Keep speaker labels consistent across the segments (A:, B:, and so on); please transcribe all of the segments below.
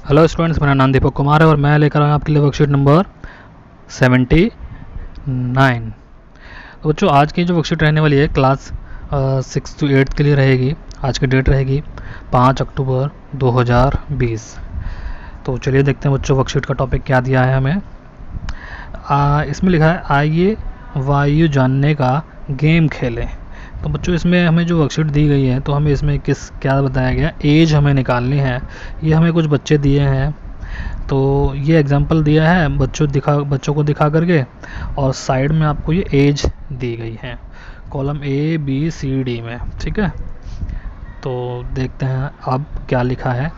A: Hello students, मेरा नाम दीपक कुमार है और मैं लेकर आया आपके लिए वर्कशीट नंबर 79। तो बच्चों, आज की जो वर्कशीट रहने वाली है क्लास 6 to 8 के लिए रहेगी। आज की डेट रहेगी 5 अक्टूबर 2020। तो चलिए देखते हैं बच्चों वर्कशीट का टॉपिक क्या दिया है हमें। इसमें लिखा है आइए वायु जानने का गेम खेलें। तो बच्चों, इसमें हमें जो वर्कशीट दी गई है तो हमें इसमें क्या बताया गया, एज हमें निकालनी है। ये हमें कुछ बच्चे दिए हैं, तो ये एग्जांपल दिया है बच्चों को दिखा करके, और साइड में आपको ये एज दी गई है column A B C D में। ठीक है, तो देखते हैं अब क्या लिखा है।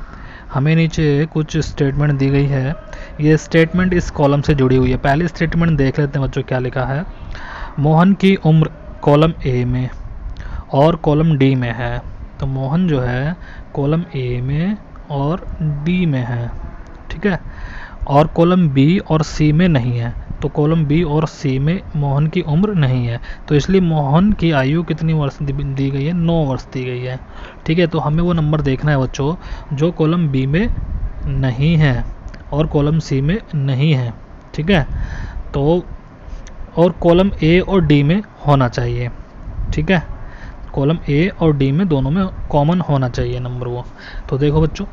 A: हमें नीचे कुछ स्टेटमेंट दी गई है, ये स्टेटमेंट इस कॉलम से जुड़ी हुई है। पहले स्टेटमेंट देख लेते हैं बच्चों क्या लिखा है। मोहन की उम्र कॉलम ए में और कॉलम डी में है। तो मोहन जो है कॉलम ए में और डी में है, ठीक है, और कॉलम बी और सी में नहीं है। तो कॉलम बी और सी में मोहन की उम्र नहीं है, तो इसलिए मोहन की आयु कितनी वर्ष दी गई है, 9 वर्ष दी गई है। ठीक है, तो हमें वो नंबर देखना है बच्चों जो कॉलम बी में नहीं है और कॉलम सी में नहीं है। ठीक है, तो और कॉलम ए और डी में होना चाहिए। ठीक है, कॉलम ए और डी में दोनों में कॉमन होना चाहिए नंबर वो। तो देखो बच्चों,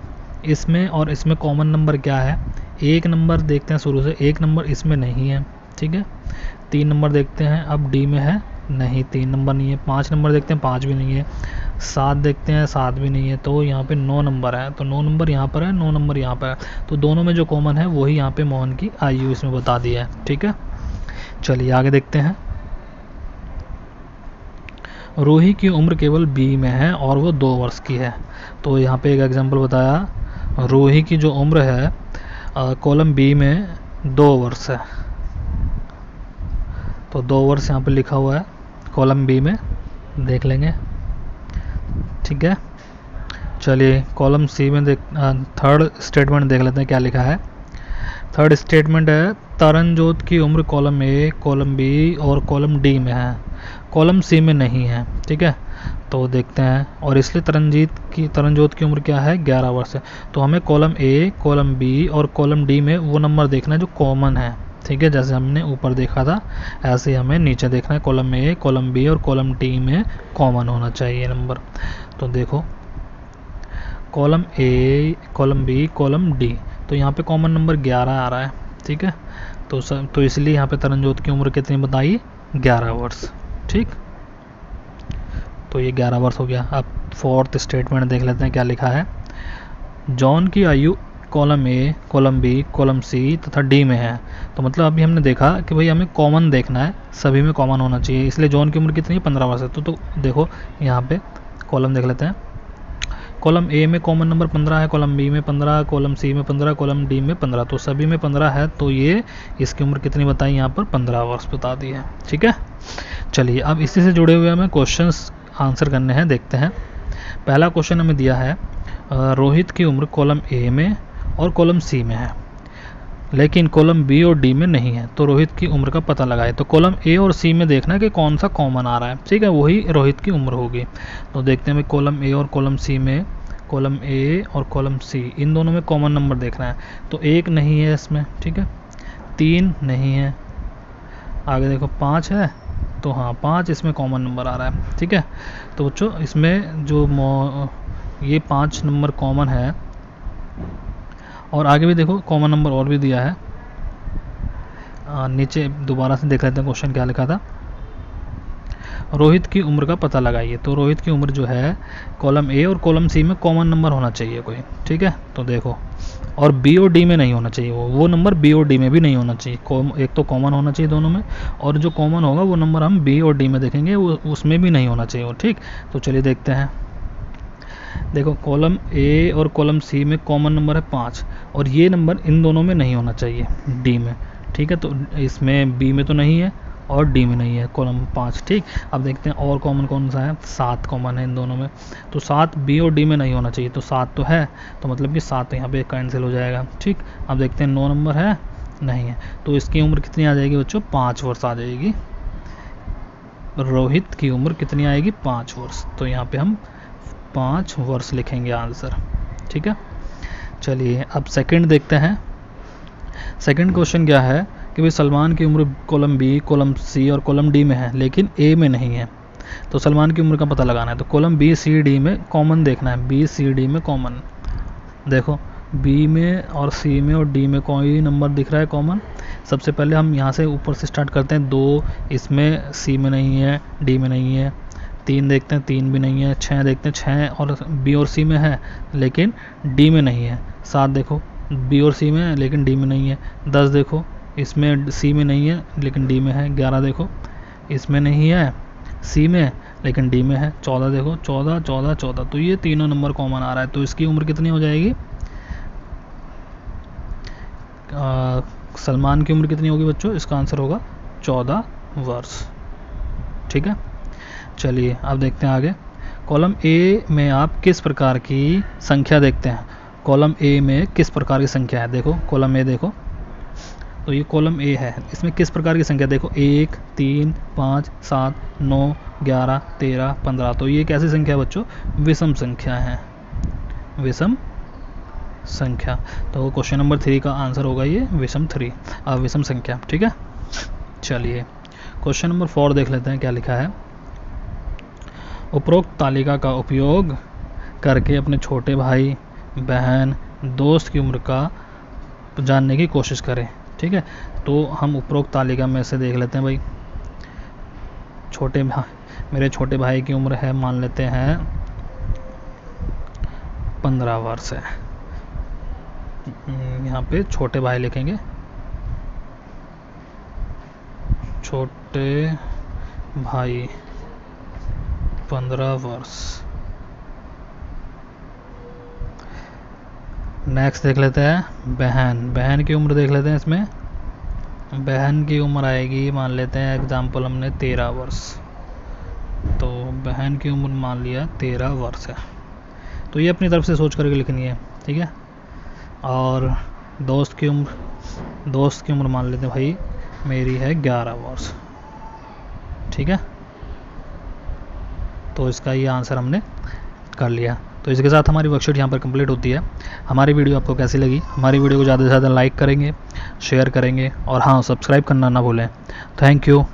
A: इसमें और इसमें कॉमन नंबर क्या है। एक नंबर देखते हैं शुरू से, एक नंबर इसमें नहीं है। ठीक है, 3 नंबर देखते हैं, अब डी में है नहीं, 3 नंबर नहीं है। 5 नंबर देखते हैं, 5 भी नहीं है। 7 देखते हैं, 7 भी नहीं है। तो यहाँ पे 9 नंबर है, तो 9 नंबर यहाँ पर है, 9 नंबर यहाँ पर है। तो दोनों में जो कॉमन है वही यहाँ पे मोहन की आयु इसमें बता दी है। ठीक है, चलिए आगे देखते हैं। रूही की उम्र केवल बी में है और वो 2 वर्ष की है। तो यहाँ पे एक एग्जांपल बताया, रूही की जो उम्र है कॉलम बी में 2 वर्ष है। तो 2 वर्ष यहाँ पे लिखा हुआ है कॉलम बी में, देख लेंगे। ठीक है, चलिए कॉलम सी में थर्ड स्टेटमेंट देख लेते हैं क्या लिखा है। थर्ड स्टेटमेंट है तरनजोत की उम्र कॉलम ए, कॉलम बी और कॉलम डी में है, कॉलम सी में नहीं है। ठीक है, तो देखते हैं, और इसलिए तरनजोत की उम्र क्या है, 11 वर्ष है। तो हमें कॉलम ए, कॉलम बी और कॉलम डी में वो नंबर देखना है जो कॉमन है। ठीक है, जैसे हमने ऊपर देखा था ऐसे ही हमें नीचे देखना है। कॉलम ए, कॉलम बी और कॉलम डी में कॉमन होना चाहिए नंबर। तो देखो column A, column B, column D, तो यहाँ पे कॉमन नंबर 11 आ रहा है। ठीक है, तो इसलिए यहाँ पे तरनजोत की उम्र कितनी बताई, 11 वर्ष। ठीक, तो ये 11 वर्ष हो गया। अब फोर्थ स्टेटमेंट देख लेते हैं क्या लिखा है। जॉन की आयु column A, column B, column C तथा डी में है। तो मतलब अभी हमने देखा कि भाई हमें कॉमन देखना है, सभी में कॉमन होना चाहिए, इसलिए जॉन की उम्र कितनी है, 15 वर्ष है। तो देखो यहाँ पे कॉलम देख लेते हैं। कॉलम ए में कॉमन नंबर 15 है, कॉलम बी में 15, कॉलम सी में 15, कॉलम डी में 15, तो सभी में 15 है। तो ये इसकी उम्र कितनी बताई यहाँ पर, 15 वर्ष बता दी है। ठीक है, चलिए अब इसी से जुड़े हुए हमें क्वेश्चंस आंसर करने हैं, देखते हैं। पहला क्वेश्चन हमें दिया है रोहित की उम्र कॉलम ए में और कॉलम सी में है, लेकिन कॉलम बी और डी में नहीं है, तो रोहित की उम्र का पता लगाए। तो कॉलम ए और सी में देखना है कि कौन सा कॉमन आ रहा है। ठीक है, वही रोहित की उम्र होगी। तो देखते हैं कॉलम ए और कॉलम सी में, कॉलम ए और कॉलम सी इन दोनों में कॉमन नंबर देखना है। तो 1 नहीं है इसमें, ठीक है, 3 नहीं है, आगे देखो 5 है, तो हाँ 5 इसमें कॉमन नंबर आ रहा है। ठीक है, तो बच्चों इसमें जो ये 5 नंबर कॉमन है, और आगे भी देखो कॉमन नंबर और भी दिया है। नीचे दोबारा से देख लेते हैं क्वेश्चन क्या लिखा था। रोहित की उम्र का पता लगाइए। तो रोहित की उम्र जो है कॉलम ए और कॉलम सी में कॉमन नंबर होना चाहिए कोई। ठीक है, तो देखो, और बी और डी में नहीं होना चाहिए, वो नंबर बी और डी में भी नहीं होना चाहिए। एक तो कॉमन होना चाहिए दोनों में, और जो कॉमन होगा वो नंबर हम बी और डी में देखेंगे, वो उसमें भी नहीं होना चाहिए वो। ठीक, तो चलिए देखते हैं। देखो कॉलम ए और कॉलम सी में कॉमन नंबर है 5, और ये नंबर इन दोनों में नहीं होना चाहिए, डी में। ठीक है, तो इसमें बी में तो नहीं है और डी में नहीं है, कॉलम 5। ठीक, अब देखते हैं और कॉमन कौन सा है, 7 कॉमन है इन दोनों में। तो 7 बी और डी में नहीं होना चाहिए, तो 7 तो है, तो मतलब कि 7 यहाँ पे कैंसिल हो जाएगा। ठीक, अब देखते हैं 9 नंबर है, नहीं है, तो इसकी उम्र कितनी आ जाएगी बच्चों, 5 वर्ष आ जाएगी। रोहित की उम्र कितनी आएगी, 5 वर्ष। तो यहाँ पे हम 5 वर्ष लिखेंगे आंसर। ठीक है, चलिए अब सेकंड देखते हैं। सेकंड क्वेश्चन क्या है कि भाई सलमान की उम्र कॉलम बी, कॉलम सी और कॉलम डी में है लेकिन ए में नहीं है, तो सलमान की उम्र का पता लगाना है। तो कॉलम बी सी डी में कॉमन देखना है, बी सी डी में कॉमन। देखो बी में और सी में और डी में कोई नंबर दिख रहा है कॉमन। सबसे पहले हम यहाँ से ऊपर से स्टार्ट करते हैं। 2 इसमें सी में नहीं है, डी में नहीं है। 3 देखते हैं, 3 भी नहीं है। 6 देखते हैं, 6 और बी और सी में है लेकिन डी में नहीं है। 7 देखो बी और सी में है लेकिन डी में नहीं है। 10 देखो इसमें सी में नहीं है लेकिन डी में है। 11 देखो इसमें नहीं है सी में लेकिन डी में है। 14 देखो 14 14 14, तो ये तीनों नंबर कॉमन आ रहा है। तो इसकी उम्र कितनी हो जाएगी, सलमान की उम्र कितनी होगी बच्चों, इसका आंसर होगा 14 वर्ष। ठीक है, चलिए अब देखते हैं आगे। कॉलम ए में आप किस प्रकार की संख्या देखते हैं। कॉलम ए में किस प्रकार की संख्या है, देखो कॉलम ए देखो, तो ये कॉलम ए है, इसमें किस प्रकार की संख्या देखो 1 3 5 7 9 11 13 15, तो ये कैसी संख्या है बच्चों, विषम संख्या है, विषम संख्या। तो क्वेश्चन नंबर 3 का आंसर होगा ये विषम संख्या। ठीक है, चलिए क्वेश्चन नंबर 4 देख लेते हैं क्या लिखा है। उपरोक्त तालिका का उपयोग करके अपने छोटे भाई बहन दोस्त की उम्र का जानने की कोशिश करें। ठीक है, तो हम उपरोक्त तालिका में से देख लेते हैं भाई। मेरे छोटे भाई की उम्र है, मान लेते हैं 15 वर्ष है। यहाँ पे छोटे भाई लिखेंगे, छोटे भाई 15 वर्ष। नेक्स्ट देख लेते हैं बहन की उम्र देख लेते हैं। इसमें बहन की उम्र आएगी, मान लेते हैं एग्जाम्पल हमने 13 वर्ष, तो बहन की उम्र मान लिया 13 वर्ष है। तो ये अपनी तरफ से सोच करके लिखनी है। ठीक है, और दोस्त की उम्र मान लेते हैं भाई मेरी है 11 वर्ष। ठीक है, तो इसका ये आंसर हमने कर लिया। तो इसके साथ हमारी वर्कशीट यहाँ पर कंप्लीट होती है। हमारी वीडियो आपको कैसी लगी, हमारी वीडियो को ज़्यादा से ज़्यादा लाइक करेंगे, शेयर करेंगे और हाँ सब्सक्राइब करना ना भूलें। Thank you.